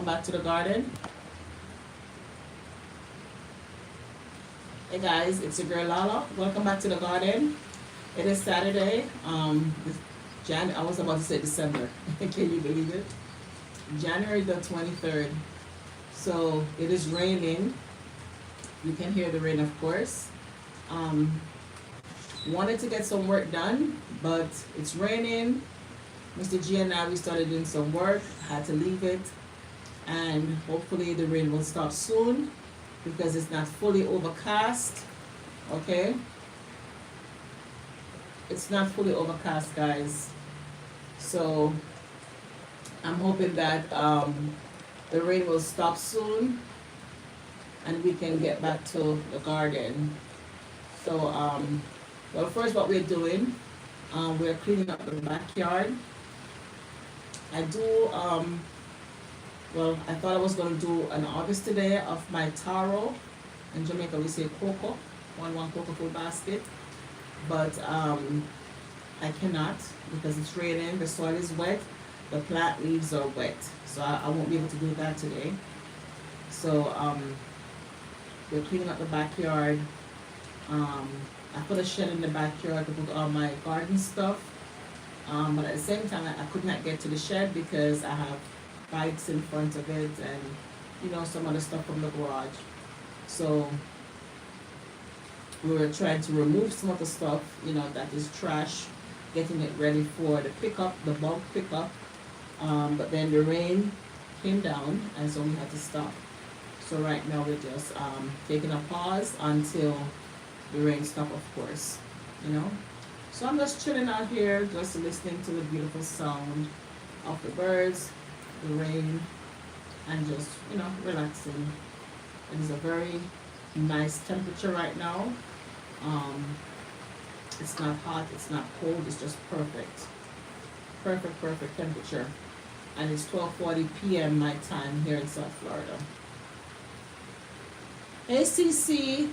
welcome back to the garden. Hey guys, it's your girl Lala. Welcome back to the garden. It is Saturday. I was about to say December. Can you believe it? January the 23rd. So it is raining. You can hear the rain, of course. Wanted to get some work done, but it's raining. Mr. G and I, we started doing some work. Had to leave it, and hopefully the rain will stop soon because it's not fully overcast. Okay, it's not fully overcast, guys. So I'm hoping that the rain will stop soon and we can get back to the garden. So well, first what we're doing, we're cleaning up the backyard. I do well, I thought I was going to do an harvest today of my taro. In Jamaica we say cocoa, one cocoa full basket, but I cannot because it's raining, the soil is wet, the plant leaves are wet, so I won't be able to do that today. So we're cleaning up the backyard. I put a shed in the backyard to put all my garden stuff, but at the same time I could not get to the shed because I have bikes in front of it and, you know, some other stuff from the garage. So we were trying to remove some of the stuff, you know, that is trash, getting it ready for the pickup, the bulk pickup. But then the rain came down and so we had to stop. So right now we're just taking a pause until the rain stop, of course, you know. So I'm just chilling out here, just listening to the beautiful sound of the birds, the rain, and just, you know, relaxing. It is a very nice temperature right now. It's not hot, it's not cold, it's just perfect. Perfect temperature. And it's 12:40 p.m. my time here in South Florida. Hey CC,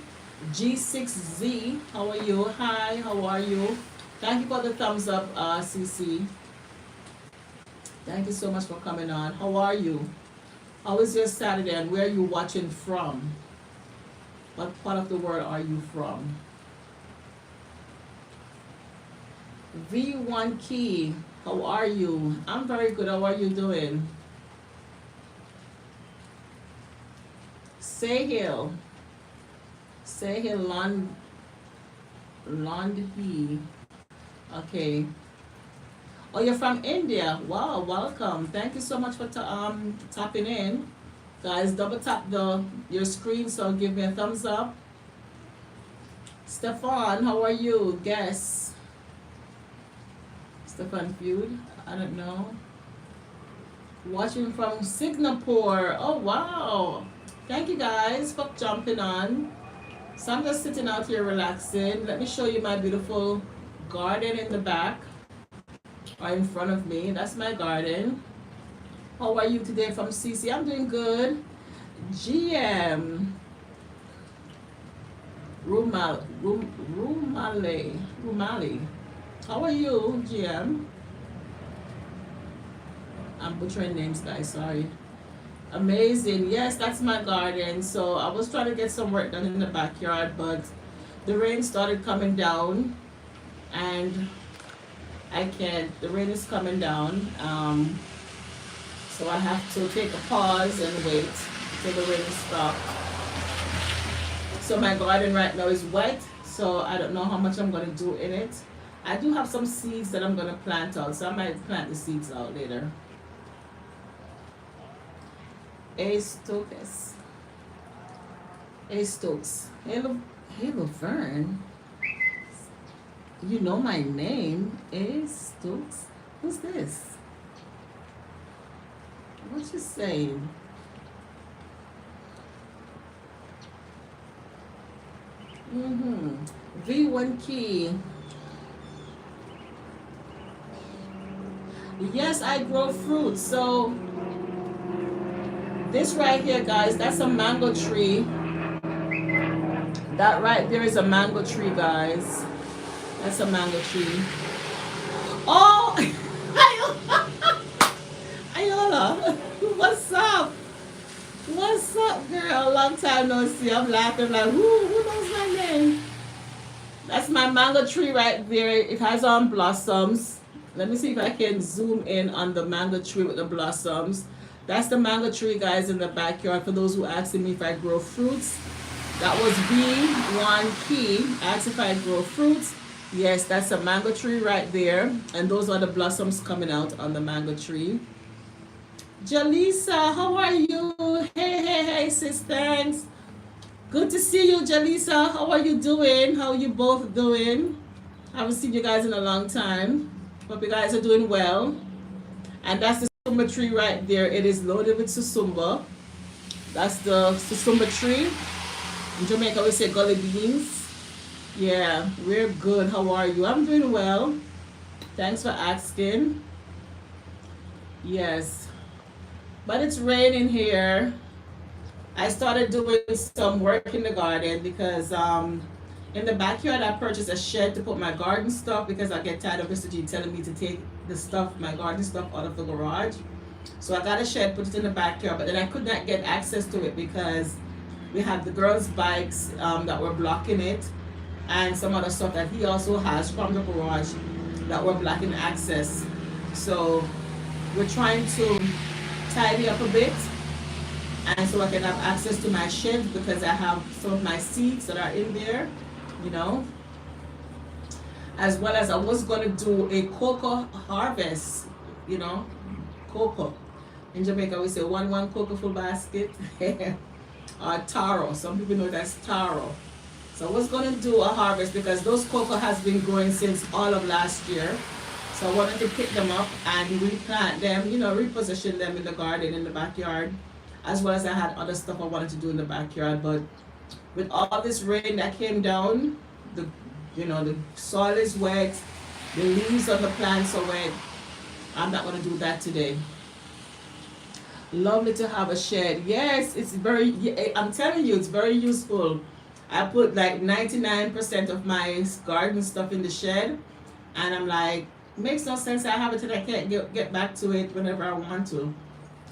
G6Z, how are you? Hi, how are you? Thank you for the thumbs up, CC. Thank you so much for coming on. How are you? How was your Saturday and where are you watching from? What part of the world are you from? V1 Key, how are you? I'm very good. How are you doing? Sahil. Sahil Londhi. Okay. Oh, you're from India. Wow, welcome. Thank you so much for tapping in. Guys, double tap your screen, so give me a thumbs up. Stefan, how are you? Guess. Stefan Feud, I don't know. Watching from Singapore. Oh, wow. Thank you guys for jumping on. So I'm just sitting out here relaxing. Let me show you my beautiful garden in the back or in front of me. That's my garden. How are you today from CC? I'm doing good. GM Rumali. How are you, GM? I'm butchering names, guys, sorry. Amazing. Yes, that's my garden. So I was trying to get some work done in the backyard, but the rain started coming down and I can't. The rain is coming down. So I have to take a pause and wait till the rain stops. So my garden right now is wet, so I don't know how much I'm going to do in it. I do have some seeds that I'm going to plant out, so I might plant the seeds out later. A Stokes. Hey, Laverne. You know my name. A Stokes. Who's this? What you saying? V1 Key. Yes, I grow fruit. So this right here, guys, that's a mango tree. That right there is a mango tree, guys. That's a mango tree. Oh, Ayola, what's up? What's up, girl? Long time no see. I'm laughing like, who knows my name? That's my mango tree right there. It has blossoms. Let me see if I can zoom in on the mango tree with the blossoms. That's the mango tree, guys, in the backyard. For those who asking me if I grow fruits, that was B1 key. Asked if I grow fruits. Yes, that's a mango tree right there. And those are the blossoms coming out on the mango tree. Jalisa, how are you? Hey, sis, thanks. Good to see you, Jalisa. How are you doing? How are you both doing? I haven't seen you guys in a long time. Hope you guys are doing well. And that's the susumba tree right there. It is loaded with susumba. That's the susumba tree. In Jamaica, we say gully beans. Yeah, we're good. How are you? I'm doing well. Thanks for asking. Yes. But it's raining here. I started doing some work in the garden because in the backyard I purchased a shed to put my garden stuff because I get tired of Mr. G telling me to take the stuff, my garden stuff, out of the garage. So I got a shed, put it in the backyard, but then I could not get access to it because we had the girls' bikes that were blocking it, and some other stuff that he also has from the garage that were blocking access. So we're trying to tidy up a bit, and so I can have access to my shed because I have some of my seeds that are in there, you know. As well as I was going to do a cocoa harvest, you know, cocoa. In Jamaica we say one cocoa full basket. Or taro. Some people know that's taro. So I was going to do a harvest because those cocoa has been growing since all of last year. So I wanted to pick them up and replant them, you know, reposition them in the garden, in the backyard, as well as I had other stuff I wanted to do in the backyard. But with all this rain that came down, the soil is wet, the leaves of the plants are wet. I'm not going to do that today. Lovely to have a shed. Yes, it's very, I'm telling you, it's very useful. I put like 99% of my garden stuff in the shed, and I'm like, makes no sense I have it and I can't get back to it whenever I want to.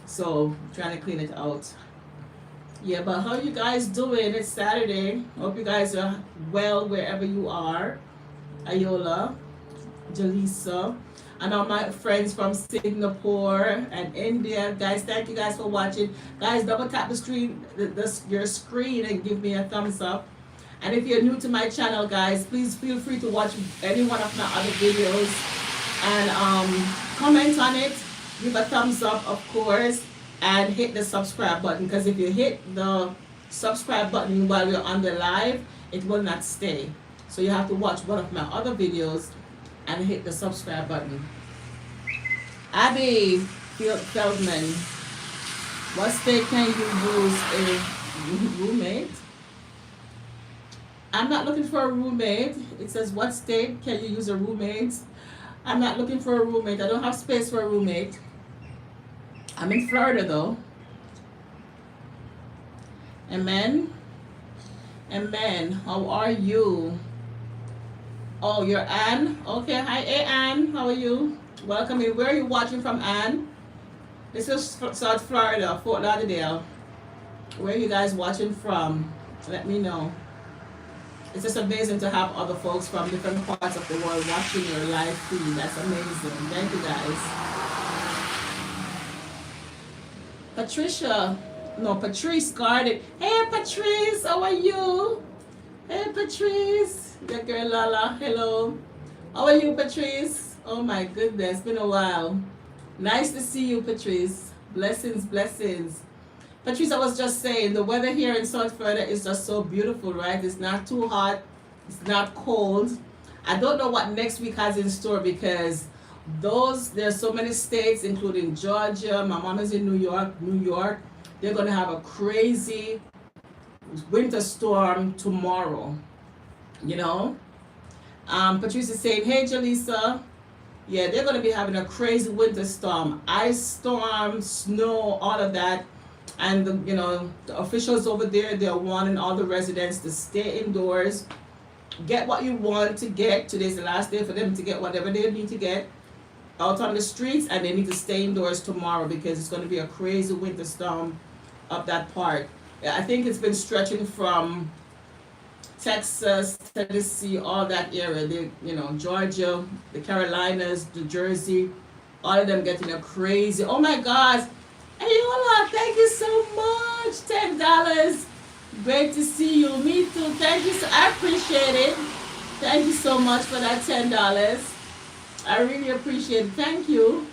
So I'm trying to clean it out. Yeah, but how you guys doing? It's Saturday. Hope you guys are well wherever you are. Ayola, Jalisa, and all my friends from Singapore and India. Guys, thank you guys for watching. Guys, double tap the screen, your screen, and give me a thumbs up. And if you're new to my channel, guys, please feel free to watch any one of my other videos and comment on it. Give a thumbs up, of course, and hit the subscribe button, because if you hit the subscribe button while you're on the live, it will not stay. So you have to watch one of my other videos and hit the subscribe button. Abby Feldman, what state can you use a roommate? I'm not looking for a roommate. It says, what state can you use a roommate? I'm not looking for a roommate. I don't have space for a roommate. I'm in Florida though. Amen. Amen. How are you? Oh, you're Ann? Okay, hi, hey Ann. How are you? Welcome in. Where are you watching from, Ann? This is South Florida, Fort Lauderdale. Where are you guys watching from? Let me know. It's just amazing to have other folks from different parts of the world watching your live feed. That's amazing. Thank you guys. Patrice Garden. Hey Patrice, how are you? Hey Patrice. YaGirlLaLa, hello. How are you, Patrice? Oh my goodness, been a while. Nice to see you, Patrice. Blessings, blessings. Patrice, I was just saying, the weather here in South Florida is just so beautiful, right? It's not too hot. It's not cold. I don't know what next week has in store because there's so many states, including Georgia. My mom is in New York. They're going to have a crazy winter storm tomorrow, you know? Patrice is saying, hey, Jalisa. Yeah, they're going to be having a crazy winter storm. Ice storm, snow, all of that. And the officials over there, they're warning all the residents to stay indoors, get what you want to get. Today's the last day for them to get whatever they need to get out on the streets, and they need to stay indoors tomorrow because it's going to be a crazy winter storm up that part. Yeah, I think it's been stretching from Texas, Tennessee, all that area. They, Georgia, the Carolinas, New Jersey, all of them getting a crazy. Oh my gosh! Ayola, thank you so much. $10. Great to see you. Me too. Thank you. I appreciate it. Thank you so much for that $10. I really appreciate it. Thank you.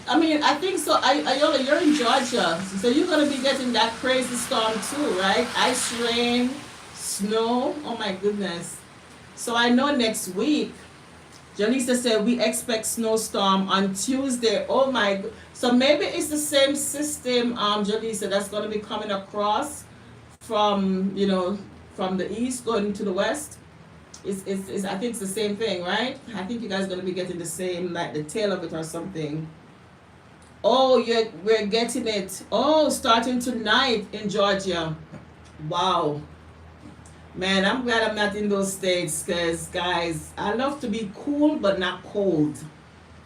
I mean, I think so. Ayola, you're in Georgia, so you're gonna be getting that crazy storm too, right? Ice rain, snow. Oh my goodness. So I know next week, Jaleesa said we expect snowstorm on Tuesday. Oh my. So maybe it's the same system, Jaleesa, that's gonna be coming across from from the east going to the west. It's I think it's the same thing, right? I think you guys are gonna be getting the same, like the tail of it or something. Oh, we're getting it. Oh, starting tonight in Georgia. Wow. Man, I'm glad I'm not in those states because, guys, I love to be cool but not cold,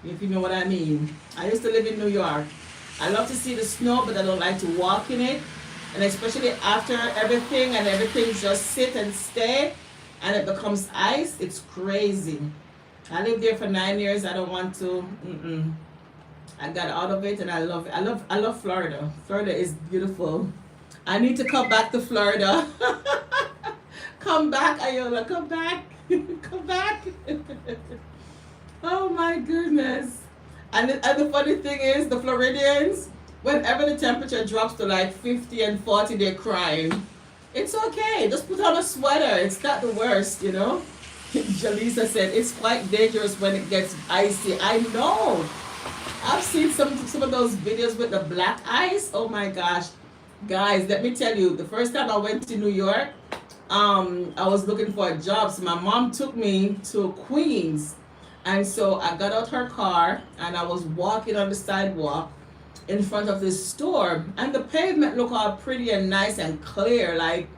if you know what I mean. I used to live in New York. I love to see the snow, but I don't like to walk in it. And especially after everything and everything just sit and stay and it becomes ice, it's crazy. I lived there for 9 years. I don't want to. I got out of it and I love it. I love Florida. Florida is beautiful. I need to come back to Florida. Come back, Ayola. Come back. Come back. Oh my goodness. And the funny thing is, the Floridians, whenever the temperature drops to like 50 and 40, they're crying. It's okay. Just put on a sweater. It's not the worst, Jaleesa said, it's quite dangerous when it gets icy. I know. I've seen some of those videos with the black ice. Oh my gosh. Guys, let me tell you, the first time I went to New York, I was looking for a job. So my mom took me to Queens. And so I got out her car and I was walking on the sidewalk in front of this store. And the pavement looked all pretty and nice and clear, like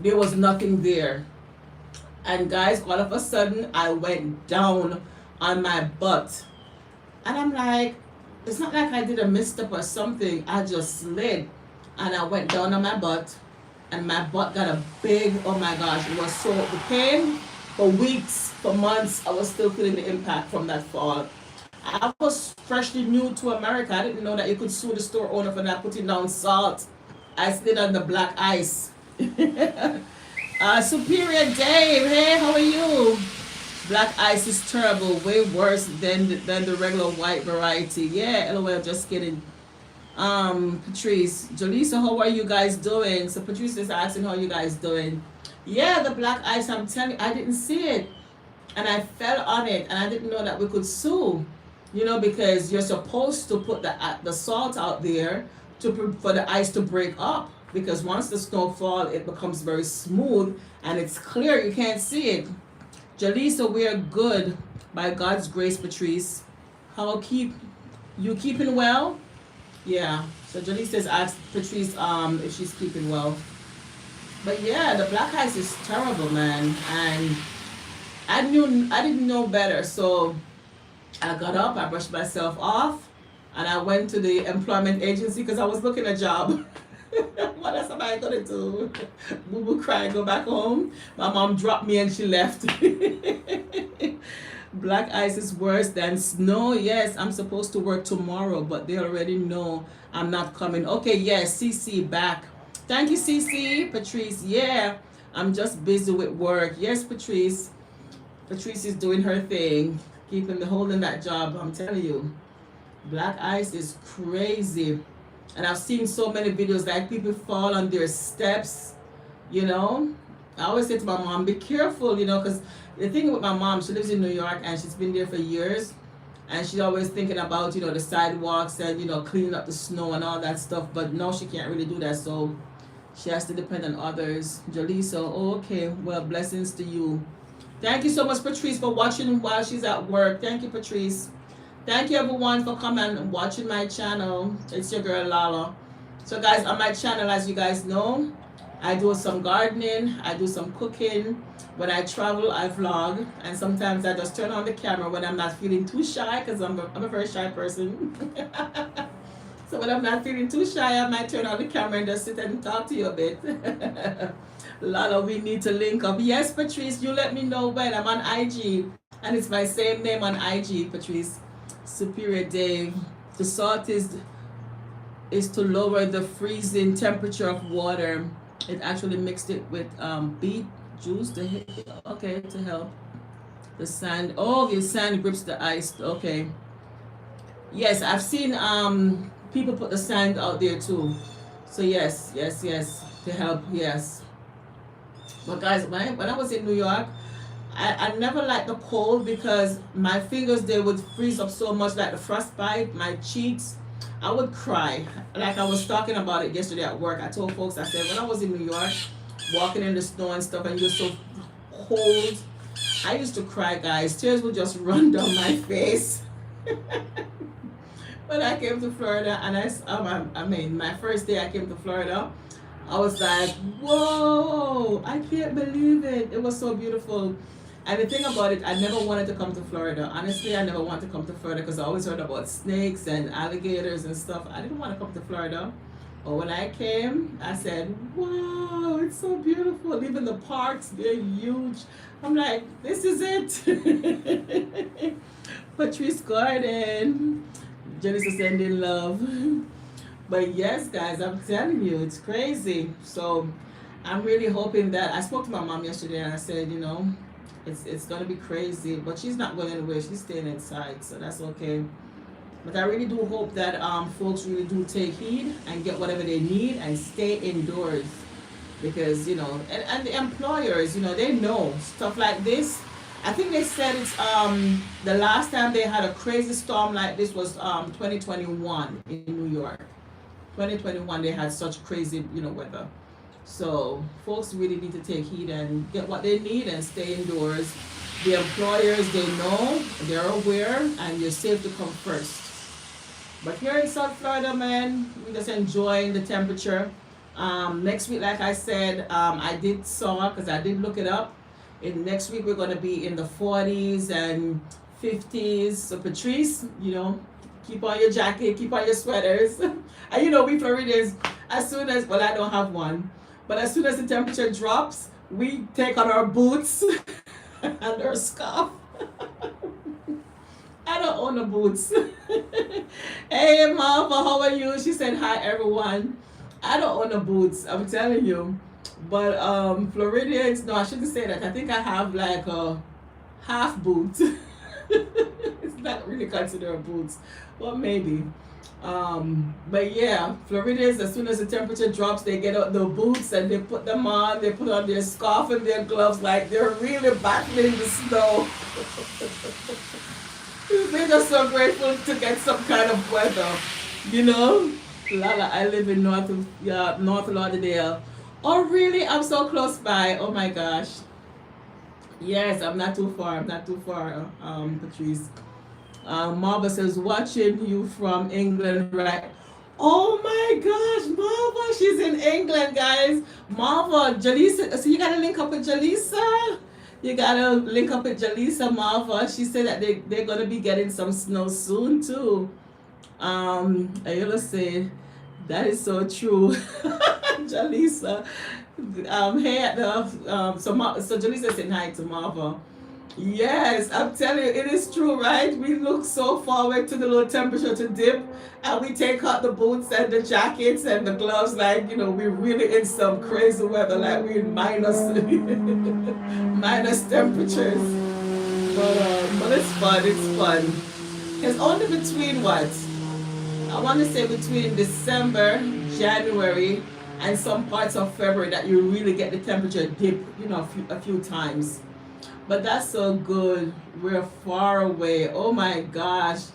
there was nothing there. And guys, all of a sudden, I went down on my butt. And I'm like, it's not like I did a misstep or something. I just slid and I went down on my butt and my butt got a big, oh my gosh, it was so, the pain for weeks, for months, I was still feeling the impact from that fall. I was freshly new to America. I didn't know that you could sue the store owner for not putting down salt. I slid on the black ice. Superior Dave, hey, how are you? Black ice is terrible, way worse than the regular white variety. Yeah, LOL, just kidding. Patrice, Jaleesa, how are you guys doing? So Patrice is asking how you guys doing. Yeah, the black ice, I'm telling you, I didn't see it. And I fell on it, and I didn't know that we could sue. Because you're supposed to put the salt out there for the ice to break up. Because once the snow falls, it becomes very smooth, and it's clear, you can't see it. Jaleesa, we are good by God's grace, Patrice. You keeping well? Yeah. So Jaleesa's asked Patrice if she's keeping well. But yeah, the black ice is terrible, man. And I didn't know better. So I got up, I brushed myself off, and I went to the employment agency because I was looking a job. What else am I gonna do? Boo boo cry, go back home. My mom dropped me and she left. Black ice is worse than snow. Yes, I'm supposed to work tomorrow, but they already know I'm not coming. Okay, yes, CC back. Thank you, CC. Patrice, yeah, I'm just busy with work. Yes, Patrice. Patrice is doing her thing, holding that job. I'm telling you, black ice is crazy. And I've seen so many videos like people fall on their steps, I always say to my mom, be careful, because the thing with my mom, she lives in New York and she's been there for years. And she's always thinking about, the sidewalks and, cleaning up the snow and all that stuff. But no, she can't really do that. So she has to depend on others. Jaleesa, okay, well, blessings to you. Thank you so much, Patrice, for watching while she's at work. Thank you, Patrice. Thank you everyone for coming and watching my channel. It's your girl Lala. So guys, on my channel, as you guys know, I do some gardening, I do some cooking. When I travel, I vlog, and sometimes I just turn on the camera when I'm not feeling too shy, because I'm a very shy person. So when I'm not feeling too shy, I might turn on the camera and just sit and talk to you a bit. Lala, we need to link up. Yes, Patrice, you let me know when. I'm on IG. And it's my same name on IG, Patrice. Superior Dave. The salt is to lower the freezing temperature of water. It actually mixed it with beet juice to help the sand. Oh, the sand grips the ice. Okay. Yes, I've seen people put the sand out there too. So yes, to help. Yes. But guys, when I was in New York, I never liked the cold because my fingers, they would freeze up so much, like the frostbite, my cheeks. I would cry. Like I was talking about it yesterday at work. I told folks, I said, when I was in New York, walking in the snow and stuff, and you're so cold, I used to cry, guys. Tears would just run down my face. When I came to Florida, and I mean, my first day I came to Florida, I was like, whoa, I can't believe it. It was so beautiful. And the thing about it, I never wanted to come to Florida. Honestly, I never wanted to come to Florida because I always heard about snakes and alligators and stuff. I didn't want to come to Florida. But when I came, I said, wow, it's so beautiful. Even the parks, they're huge. I'm like, this is it. Patrice Garden. Genesis sending love. But yes, guys, I'm telling you, it's crazy. So I'm really hoping that, I spoke to my mom yesterday and I said, you know, it's going to be crazy. But she's not going anywhere. She's staying inside. So that's okay. But I really do hope that folks really do take heed and get whatever they need and stay indoors. Because, you know, and the employers, you know, they know stuff like this. I think they said it's the last time they had a crazy storm like this was 2021 in New York. 2021 they had such crazy, you know, weather. So folks really need to take heed and get what they need and stay indoors. The employers, they know, they're aware, and you're safe to come first. But here in South Florida, man, we're just enjoying the temperature. Next week, like I said, I did saw, because I did look it up. Next week we're going to be in the 40s and 50s. So Patrice, you know, keep on your jacket, keep on your sweaters. And you know, we Floridians, as soon as, well, I don't have one, but as soon as the temperature drops, we take on our boots and our scarf. I don't own the boots. Hey Marva, how are you? She said hi everyone. I don't own the boots, I'm telling you. But Floridians, no, I shouldn't say that. I think I have like a half boot. It's not really considered boots. Well, maybe. But yeah, Floridians, as soon as the temperature drops, they get out the boots and they put them on. They put on their scarf and their gloves like they're really battling the snow. They're just so grateful to get some kind of weather, you know. Lala, I live in North Lauderdale. Oh really? I'm so close by. Oh my gosh. Yes, I'm not too far. Patrice. Marva says, watching you from England, right? Oh my gosh, Marva, she's in England, guys. Marva, Jalisa, so you gotta link up with Jalisa. You gotta link up with Jalisa, Marva. She said that they're gonna be getting some snow soon too. Ayala said, that is so true. Jalisa. Hey at the so Jalisa said hi to Marva. Yes, I'm telling you, it is true, right? We look so forward to the low temperature to dip, and we take out the boots and the jackets and the gloves, like, you know, we're really in some crazy weather, like we're in minus temperatures. But it's fun. It's only between what? I want to say between December, January, and some parts of February that you really get the temperature dip, you know, a few times. But that's so good. We're far away. Oh my gosh.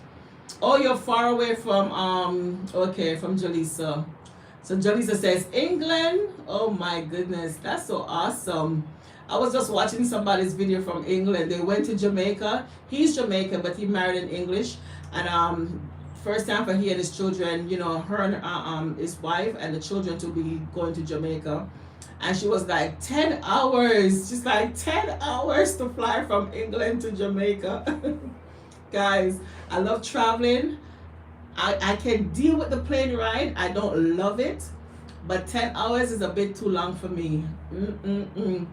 Oh, you're far away from from Jalisa. So Jalisa says England. Oh my goodness, that's so awesome. I was just watching somebody's video from England. They went to Jamaica. He's Jamaican, but he married in English. And first time for he and his children, you know, her and his wife and the children to be going to Jamaica. And she was like 10 hours. She's like 10 hours to fly from England to Jamaica. Guys, I love traveling. I can deal with the plane ride. I don't love it, but 10 hours is a bit too long for me. Mm-mm-mm.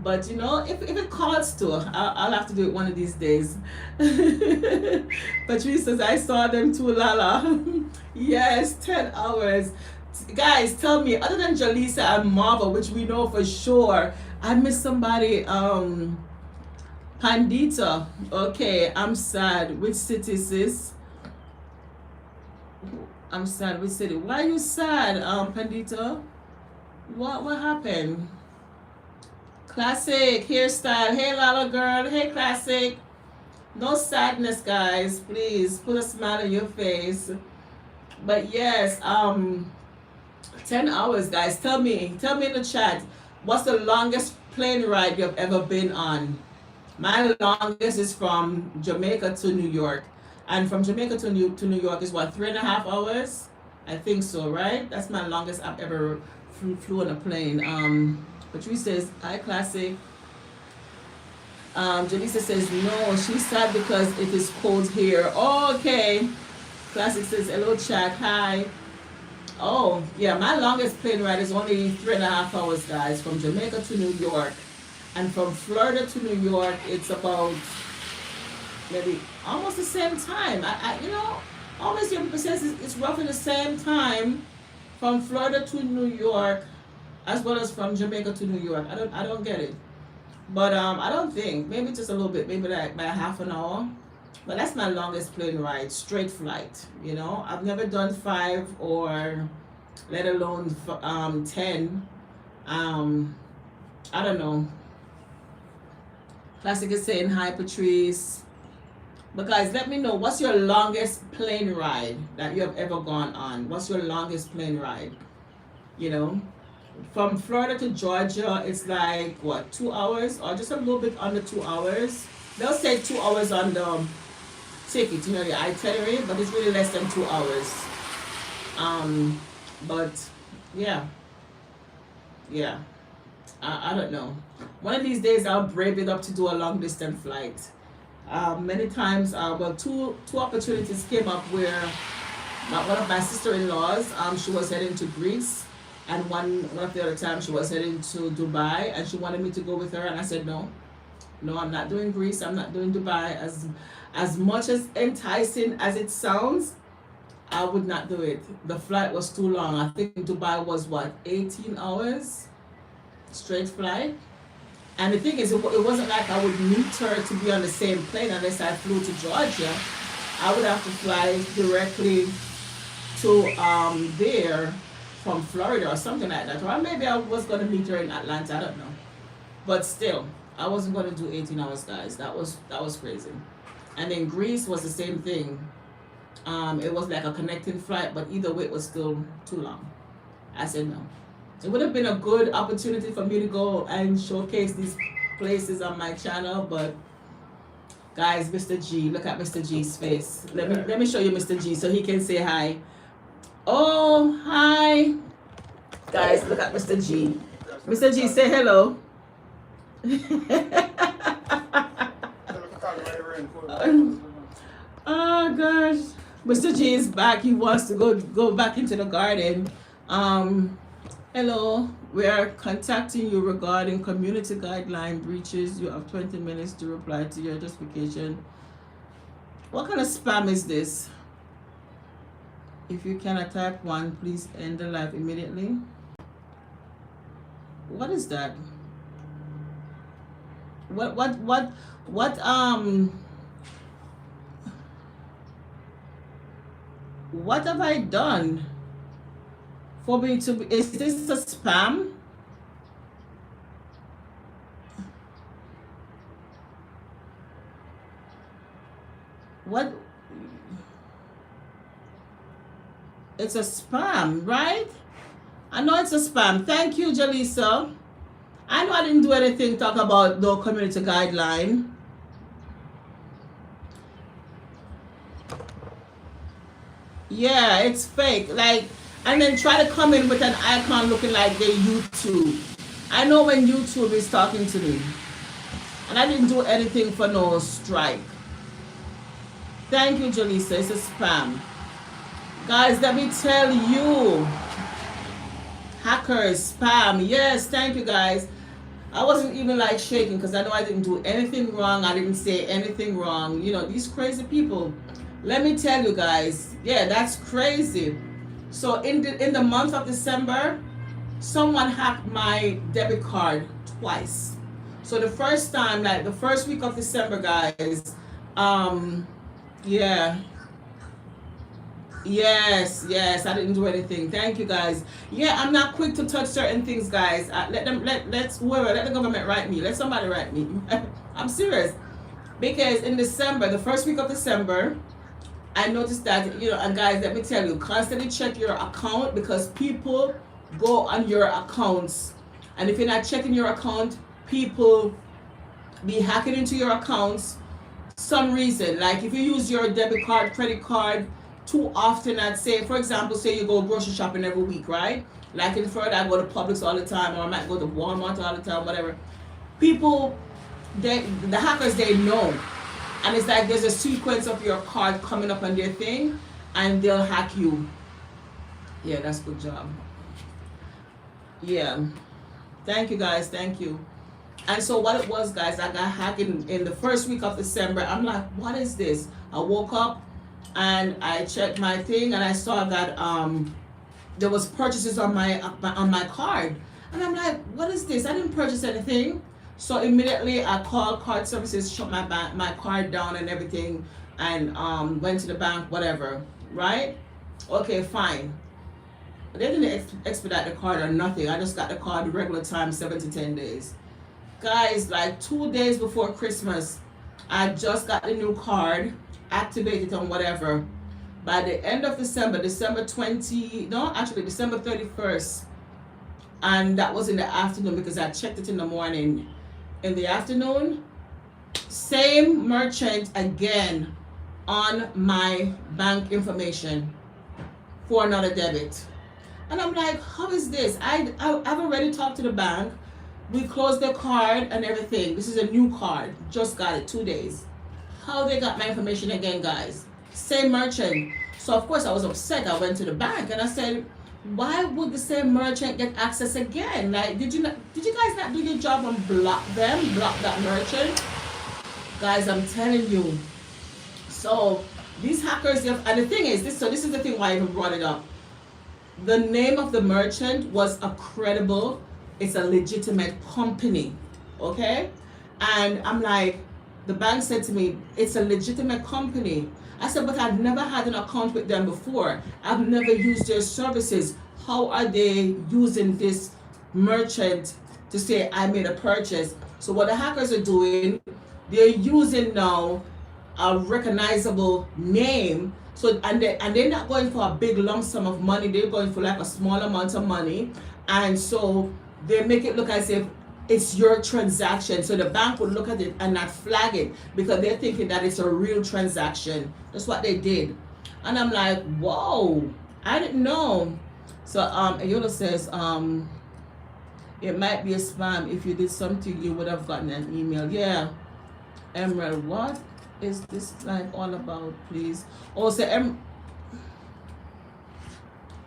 But you know, if it calls to, I'll have to do it one of these days. Patrice says, I saw them too, Lala. Yes, 10 hours. Guys, tell me, other than Jaleesa and Marva, which we know for sure, I missed somebody. Pandita. Okay, I'm sad. Which city, sis? I'm sad. Which city? Why are you sad, Pandita? What happened? Classic hairstyle. Hey, Lala girl. Hey, Classic. No sadness, guys. Please put a smile on your face. But yes, 10 hours, guys. Tell me in the chat, what's the longest plane ride you've ever been on? My longest is from Jamaica to New York. And from Jamaica to New York is what, 3.5 hours? I think so, right? That's my longest I've ever flew on a plane. Patrice says, hi, Classic. Jaleesa says, no, she's sad because it is cold here. Oh, okay. Classic says, hello, chat. Hi. Oh, yeah, my longest plane ride is only 3.5 hours, guys, from Jamaica to New York. And from Florida to New York, it's about maybe almost the same time. You know, always your says it's roughly the same time from Florida to New York, as well as from Jamaica to New York. I don't get it. But I don't think, maybe just a little bit, maybe like by half an hour. But that's my longest plane ride, straight flight. You know, I've never done 5 or let alone 10. I don't know. Classic is saying hi, Patrice. But guys, let me know, what's your longest plane ride that you have ever gone on? What's your longest plane ride? You know, from Florida to Georgia, it's like what, 2 hours or just a little bit under 2 hours. They'll say 2 hours on the ticket, you know, the itinerary, but it's really less than 2 hours. But yeah, I don't know. One of these days I'll brave it up to do a long distance flight. Many times, well, two opportunities came up where one of my sister-in-laws, she was heading to Greece, and one of the other times she was heading to Dubai, and she wanted me to go with her, and I said no, I'm not doing Greece, I'm not doing Dubai. As much as enticing as it sounds, I would not do it. The flight was too long. I think Dubai was what, 18 hours straight flight. And the thing is, it wasn't like I would meet her to be on the same plane unless I flew to Georgia. I would have to fly directly to there from Florida or something like that. Or maybe I was going to meet her in Atlanta, I don't know. But still, I wasn't going to do 18 hours, guys. That was crazy. And then Greece was the same thing. It was like a connecting flight, but either way, it was still too long. I said no. It would have been a good opportunity for me to go and showcase these places on my channel, but guys, Mr. G, look at Mr. G's face. Let me show you Mr. G so he can say hi. Oh, hi. Guys, look at Mr. G. Mr. G, say hello. Oh gosh. Mr. G is back. He wants to go back into the garden. Hello, we are contacting you regarding community guideline breaches. You have 20 minutes to reply to your justification. What kind of spam is this? If you cannot type 1, please end the live immediately. What is that? What have I done for me to be, is this a spam? What? It's a spam, right? I know it's a spam. Thank you, Jaleesa. I know I didn't do anything talk about no community guideline. Yeah, it's fake. Like, and then try to come in with an icon looking like they YouTube. I know when YouTube is talking to me. And I didn't do anything for no strike. Thank you, Jaleesa. It's a spam. Guys, let me tell you. Hackers, spam. Yes, thank you guys. I wasn't even like shaking because I know I didn't do anything wrong. I didn't say anything wrong. You know, these crazy people. Let me tell you guys. Yeah, that's crazy. So in the month of December, someone hacked my debit card twice. So the first time, like the first week of December, guys, um, yeah, yes, I didn't do anything. Thank you guys. Yeah, I'm not quick to touch certain things, guys. Let's whoever, let the government write me. Let somebody write me. I'm serious. Because in December, the first week of December, I noticed that, you know, and guys, let me tell you, constantly check your account because people go on your accounts. And if you're not checking your account, people be hacking into your accounts some reason. Like if you use your debit card, credit card too often, I'd say, for example, say you go grocery shopping every week, right? Like in Florida, I go to Publix all the time, or I might go to Walmart all the time, whatever. People, the hackers, they know. And it's like there's a sequence of your card coming up on their thing, and they'll hack you. Yeah, that's a good job. Yeah. Thank you guys, thank you. And so what it was, guys, I got hacked in the first week of December. I'm like, what is this? I woke up and I checked my thing and I saw that there was purchases on my card. And I'm like, what is this? I didn't purchase anything. So immediately I called card services, shut my card down and everything, and went to the bank, whatever, right? Okay, fine. They didn't expedite the card or nothing. I just got the card regular time, 7 to 10 days. Guys, like 2 days before Christmas, I just got the new card, activated on whatever. By the end of December, December 31st, and that was in the afternoon because I checked it in the morning. In the afternoon, same merchant again on my bank information for another debit. And I'm like, how is this? I've already talked to the bank. We closed the card and everything. This is a new card. Just got it 2 days. How they got my information again, guys? Same merchant. So of course I was upset. I went to the bank and I said, why would the same merchant get access again? Like, did you guys not do your job and block that merchant? Guys, I'm telling you. So these hackers, and the thing is, this is the thing why I even brought it up. The name of the merchant was a credible, it's a legitimate company, okay? And I'm like, the bank said to me, it's a legitimate company. I said, but I've never had an account with them before. I've never used their services. How are they using this merchant to say I made a purchase? So what the hackers are doing, they're using now a recognizable name. So and they're not going for a big lump sum of money. They're going for like a small amount of money, and so they make it look as if it's your transaction. So the bank would look at it and not flag it because they're thinking that it's a real transaction. That's what they did, and I'm like, whoa, I didn't know. So Ayola says it might be a spam. If you did something, you would have gotten an email. Yeah, Emerald, what is this live all about, please? Also,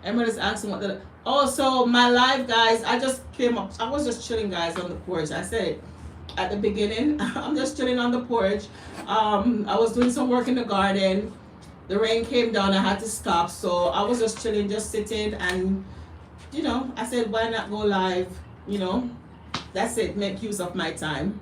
Emerald is asking what the... Also, my live, guys, I just came up. I was just chilling, guys, on the porch. I said it at the beginning. I'm just chilling on the porch. I was doing some work in the garden. The rain came down. I had to stop. So I was just chilling, just sitting. And, you know, I said, why not go live? You know, that's it. Make use of my time.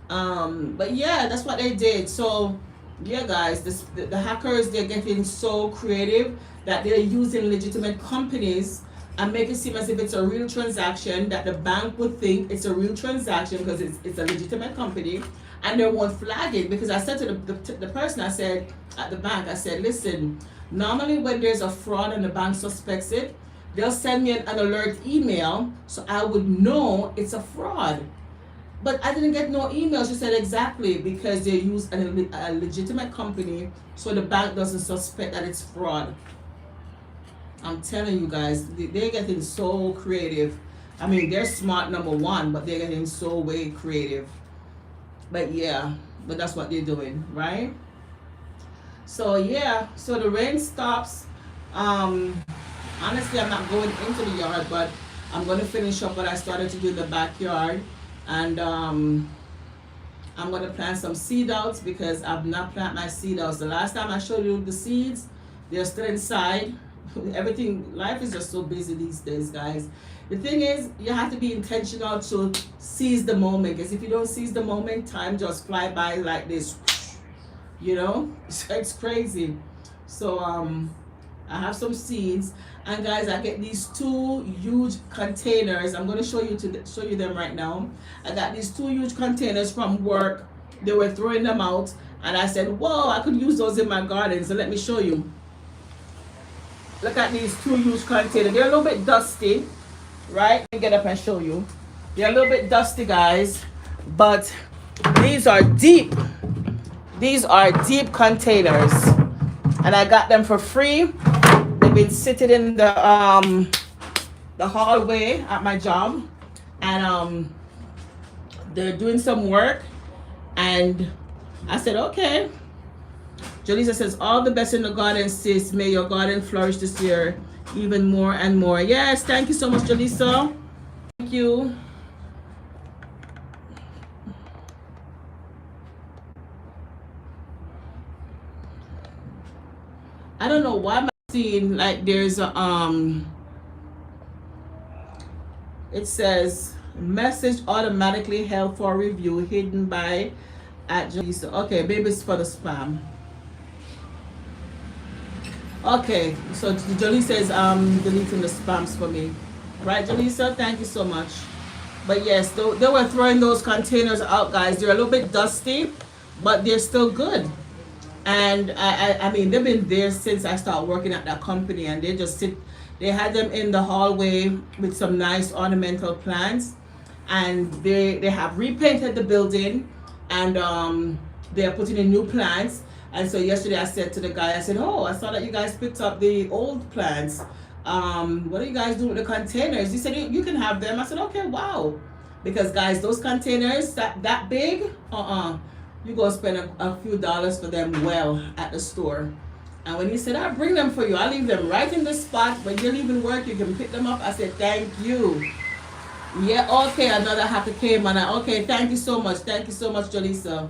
But yeah, that's what they did. So yeah, guys, the hackers, they're getting so creative that they're using legitimate companies and make it seem as if it's a real transaction, that the bank would think it's a real transaction because it's a legitimate company, and they won't flag it. Because I said to the person, I said at the bank, I said, listen, normally when there's a fraud and the bank suspects it, they'll send me an alert email so I would know it's a fraud. But I didn't get no email. She said exactly, because they use a legitimate company, so the bank doesn't suspect that it's fraud. I'm telling you guys, they're getting so creative. I mean, they're smart, number one, but they're getting so way creative. But yeah, but that's what they're doing, right? So yeah, so the rain stops. Honestly, I'm not going into the yard, but I'm going to finish up what I started to do in the backyard. And I'm going to plant some seed outs because I've not planted my seed outs. The last time I showed you the seeds, they're still inside. Everything, life is just so busy these days, guys. The thing is, you have to be intentional to seize the moment, because if you don't seize the moment, time just fly by like this, you know. It's crazy. So I have some seeds, and guys, I get these two huge containers. I'm going to show you them right now. I got these two huge containers from work. They were throwing them out, and I said, whoa, I could use those in my garden. So let me show you. Look at these two huge containers. They're a little bit dusty, right? Let me get up and show you. They're a little bit dusty, guys, but these are deep. These are deep containers, and I got them for free. They've been sitting in the hallway at my job, and they're doing some work, and I said, okay. Jolisa says, all the best in the garden, sis. May your garden flourish this year even more and more. Yes, thank you so much, Jolisa. Thank you. I don't know why I'm seeing like there's a it says message automatically held for review hidden by at Jolisa. Okay, maybe it's for the spam. Okay, so Jolisa says deleting the spams for me. Right, Jolisa? Thank you so much. But yes, they were throwing those containers out, guys. They're a little bit dusty, but they're still good. And I mean, they've been there since I started working at that company, and they just sit. They had them in the hallway with some nice ornamental plants, and they have repainted the building, and they're putting in new plants. And so yesterday I said to the guy, I said, oh, I saw that you guys picked up the old plants. What are you guys doing with the containers? He said, you can have them. I said, okay, wow. Because guys, those containers that big, you go spend a few dollars for them well at the store. And when he said, I'll bring them for you, I'll leave them right in the spot. When you're leaving work, you can pick them up. I said, thank you. Yeah, okay, another hacker came, and okay, thank you so much. Thank you so much, Jolisa.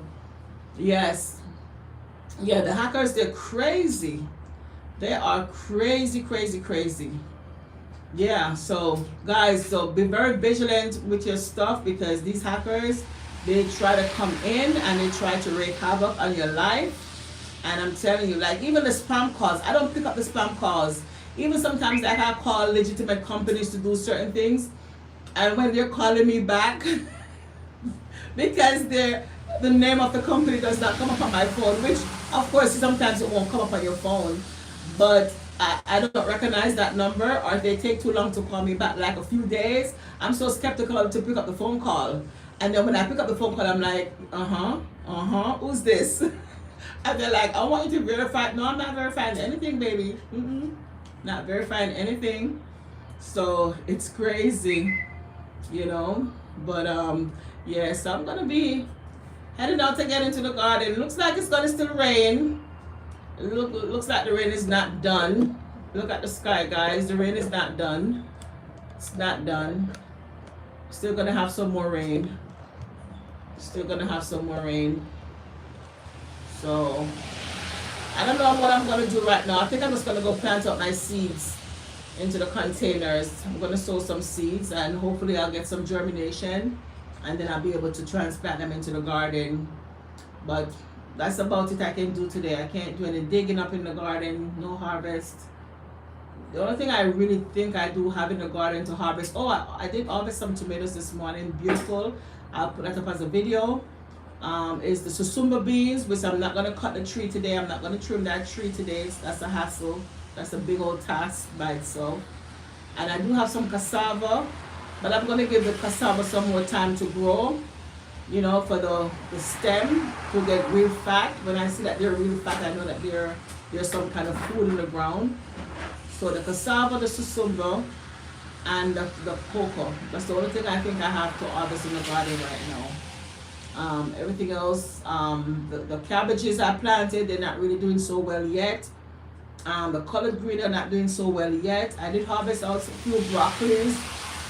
Yes. Yeah, the hackers, they're crazy. They are crazy, crazy, crazy. Yeah, so guys, so be very vigilant with your stuff, because these hackers, they try to come in and they try to wreak havoc on your life. And I'm telling you, like even the spam calls, I don't pick up the spam calls. Even sometimes like I call legitimate companies to do certain things, and when they're calling me back because the name of the company does not come up on my phone, which of course sometimes it won't come up on your phone, but I don't recognize that number, or if they take too long to call me back, like a few days, I'm so skeptical to pick up the phone call. And then when I pick up the phone call, I'm like, who's this? And they're like, I want you to verify. No, I'm not verifying anything, baby. Not verifying anything. So it's crazy, you know. But yeah, so I'm gonna be heading out to get into the garden. Looks like it's gonna still rain. Looks like the rain is not done. Look at the sky, guys. The rain is not done. It's not done. Still gonna have some more rain. Still gonna have some more rain. So I don't know what I'm gonna do right now. I think I'm just gonna go plant out my seeds into the containers. I'm gonna sow some seeds, and hopefully I'll get some germination, and then I'll be able to transplant them into the garden. But that's about it I can do today. I can't do any digging up in the garden, no harvest. The only thing I really think I do have in the garden to harvest, I did harvest some tomatoes this morning, beautiful. I'll put that up as a video. Is the susumba beans, which I'm not going to cut the tree today. I'm not going to trim that tree today. That's a hassle. That's a big old task by itself. And I do have some cassava, but I'm going to give the cassava some more time to grow, you know, for the stem to get real fat. When I see that they're real fat, I know that there's some kind of food in the ground. So the cassava, the susumba, and the cocoa. That's the only thing I think I have to harvest in the garden right now. Everything else, the cabbages I planted, they're not really doing so well yet. The colored green are not doing so well yet. I did harvest out a few broccolis.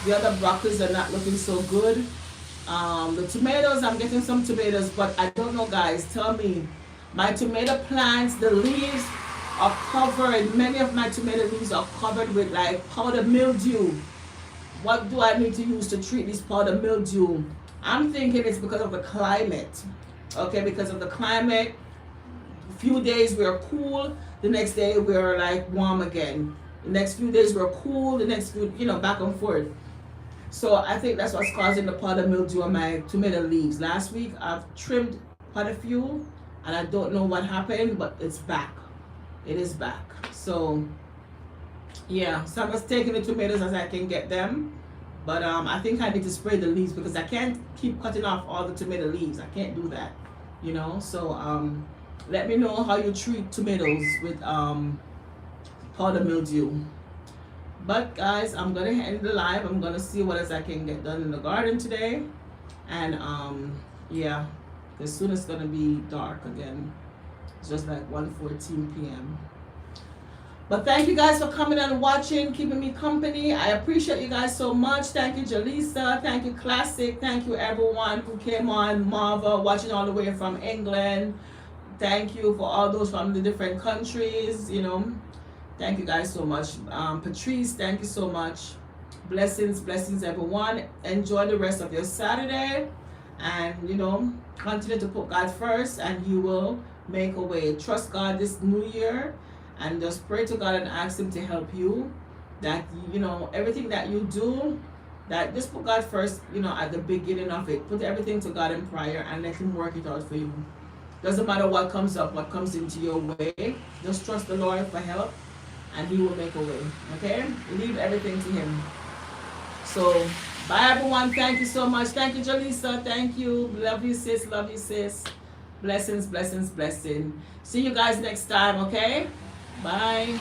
The other broccolis are not looking so good. The tomatoes, I'm getting some tomatoes, but I don't know, guys. Tell me, my tomato plants, the leaves are covered. Many of my tomato leaves are covered with like powder mildew. What do I need to use to treat this powder mildew? I'm thinking it's because of the climate. Okay, because of the climate. A few days we're cool, the next day we're like warm again. The next few days we're cool, the next few, back and forth. So I think that's what's causing the powder mildew on my tomato leaves. Last week I've trimmed quite a few, and I don't know what happened, but it's back. It is back. So yeah, so I'm just taking the tomatoes as I can get them. But I think I need to spray the leaves because I can't keep cutting off all the tomato leaves. I can't do that, So let me know how you treat tomatoes with powder mildew. But guys, I'm gonna end the live. I'm gonna see what else I can get done in the garden today. And yeah, because soon it's gonna be dark again. It's just like 1:14 p.m. But thank you guys for coming and watching, keeping me company. I appreciate you guys so much. Thank you, Jaleesa. Thank you, Classic. Thank you, everyone who came on. Marva, watching all the way from England. Thank you for all those from the different countries, Thank you guys so much. Patrice, thank you so much. Blessings, blessings, everyone. Enjoy the rest of your Saturday. And, continue to put God first and He will make a way. Trust God this new year. And just pray to God and ask Him to help you. That, everything that you do, that just put God first, at the beginning of it. Put everything to God in prayer and let Him work it out for you. Doesn't matter what comes up, what comes into your way. Just trust the Lord for help and He will make a way. Okay? Leave everything to Him. So, bye everyone. Thank you so much. Thank you, Jaleesa. Thank you. Love you, sis. Love you, sis. Blessings, blessings, blessings. See you guys next time, okay? Bye.